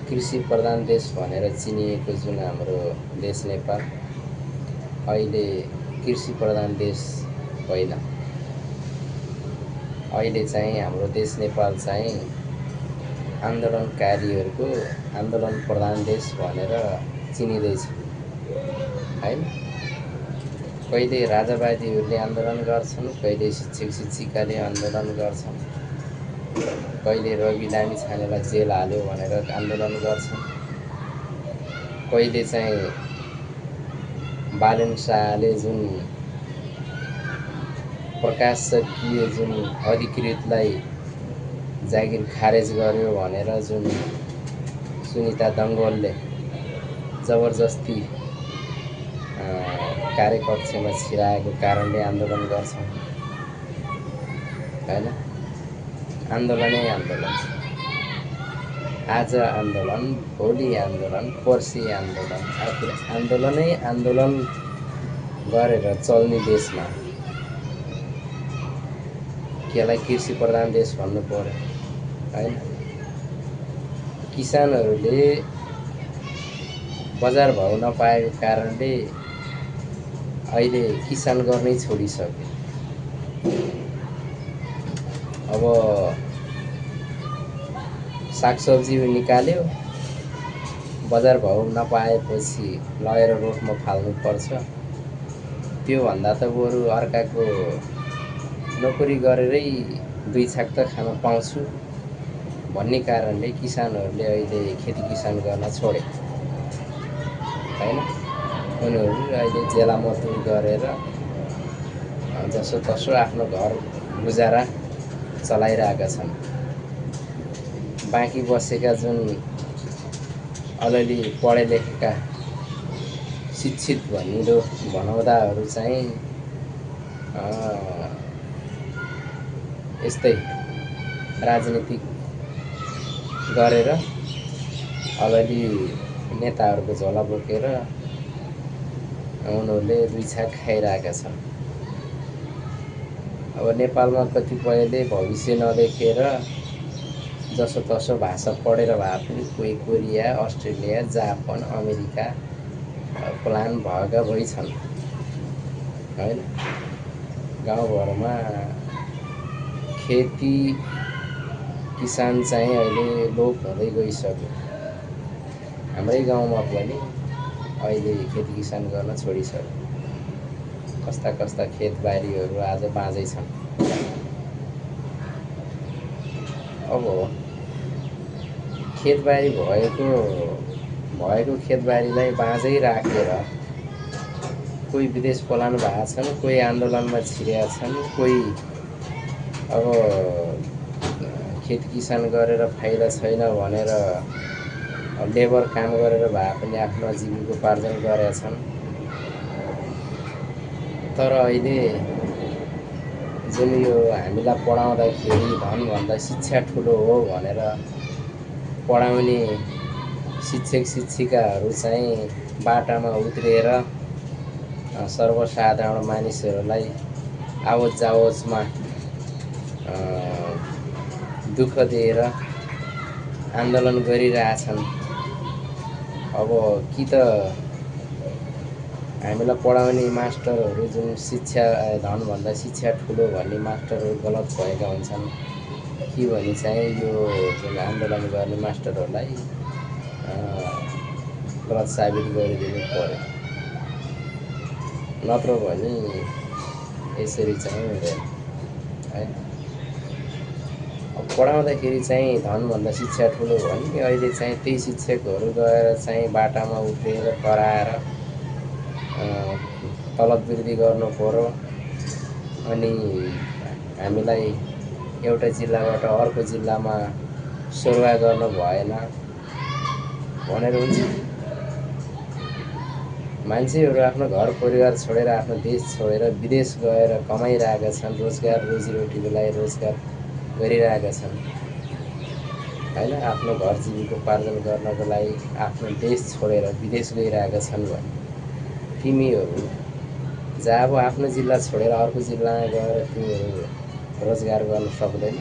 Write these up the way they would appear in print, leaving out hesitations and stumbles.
कृषि प्रधान देश भनेर चिनिएको जुन हाम्रो देश नेपाल अहिले कृषि प्रधान देश होइन। अहिले चाहिँ हाम्रो देश नेपाल चाहिँ आन्दोलनकारीहरूको आन्दोलन प्रधान देश भनेर चिनिँदैछ हैन। कहिले राजावादीहरूले आन्दोलन गर्छन्, कहिले शिक्षक शिक्षिकाले आन्दोलन गर्छन्, कहिले रवि लामिछानेलाई जेल हाल्यो भनेर आन्दोलन गर्छन्, कहिले चाहिँ बालेन शाहले जुन प्रकाशकीय जुन अधिकृतलाई जागिर खारेज गर्यो भनेर जुन सुनिता दङ्गलले जबरजस्ती कार्यकक्षमा छिराएको कारणले आन्दोलन गर्छन् हैन। आन्दोलनै आन्दोलन, आज आन्दोलन, भोलि आन्दोलन, पर्सि आन्दोलन, आखिर आन्दोलनै आन्दोलन गरेर चल्ने देशमा केलाई कृषि प्रधान देश भन्नु पर्यो हैन। किसानहरूले बजार भाउ नपाएको कारणले अहिले किसान गर्नै छोडिसके। अब सागसब्जी निकाल्यो, बजार भाउ नपाएपछि लगेर रोडमा फाल्नुपर्छ। त्योभन्दा त बरु अर्काको नोकरी गरेरै दुई छाक त खान पाउँछु भन्ने कारणले किसानहरूले अहिले खेती किसान गर्न छोडे हैन। उनीहरू अहिले जेला मजदुर गरेर जसो तसो आफ्नो घर गुजारा चलाइरहेका छन्। बाँकी बसेका जुन अलिअलि पढे लेखेका शिक्षित भनाउँदाहरू चाहिँ यस्तै राजनीतिक गरेर अलिअलि नेताहरूको झोला बोकेर उनीहरूले दुई छाक खाइरहेका छन्। अब नेपालमा कतिपयले भविष्य नदेखेर जसो तसो भाषा पढेर भए पनि कोही Korea, Australia, Japan, America plan भएका भई छन् हैन। गाउँघरमा खेती किसान चाहिँ अहिले लोप हुँदै गइसक्यो। हाम्रै गाउँमा पनि अहिले खेती किसान गर्न छोडिसक्यो। कस्ता कस्ता खेतबारीहरू आज बाँझै छन्। अब खेतबारी भएको खेतबारीलाई बाँझै राखेर कोही विदेश पलायन भएका छन्, कोही आन्दोलनमा छिरेका छन्, कोही अब खेती किसान गरेर फाइदा छैन भनेर लेबर काम गरेर भए पनि आफ्नो जीविकोपार्जन गरेका छन्। तर अहिले जुन यो हामीलाई पढाउँदाखेरि धनभन्दा शिक्षा ठुलो हो भनेर पढाउने शिक्षक शिक्षिकाहरू चाहिँ बाटामा उत्रिएर सर्वसाधारण मानिसहरूलाई आवत जावतमा दुःख दिएर आन्दोलन गरिरहेछन्। अब कि त हामीलाई पढाउने मास्टरहरू जुन शिक्षा धनभन्दा शिक्षा ठुलो भन्ने मास्टरहरू गलत भएका हुन्छन् कि भने चाहिँ यो जुन आन्दोलन गर्ने मास्टरहरूलाई गलत साबित गरिदिनु पर्यो। नत्र भने यसरी चाहिँ हुँदैन है। अब पढाउँदाखेरि चाहिँ धनभन्दा शिक्षा ठुलो भने अहिले चाहिँ त्यही शिक्षकहरू गएर चाहिँ बाटामा उफ्रिएर कराएर तलब वृद्धि गर्नु पर्यो। अनि हामीलाई एउटा जिल्लाबाट अर्को जिल्लामा सरुवा गर्नु भएन भनेर हुन्छ। मान्छेहरू आफ्नो घर परिवार छोडेर आफ्नो देश छोडेर विदेश गएर कमाइरहेका छन्, रोजगार रोजीरोटीको लागि रोजगार गरिरहेका छन् हैन। आफ्नो घर जीविकोपार्जन गर्नको लागि आफ्नो देश छोडेर विदेश गइरहेका छन् भने तिमीहरू जब आफ्नो जिल्ला छोडेर अर्को जिल्लामा गएर तिमीहरू रोजगार गर्न सक्दैन।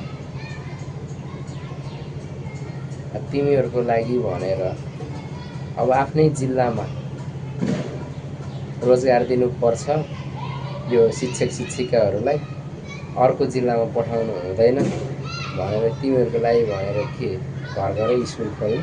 तिमीहरूको लागि भनेर अब आफ्नै जिल्लामा रोजगार दिनुपर्छ यो शिक्षक शिक्षिकाहरूलाई, अर्को जिल्लामा पठाउनु हुँदैन भनेर तिमीहरूको लागि भनेर के घर घरै स्कुल खोल्नु?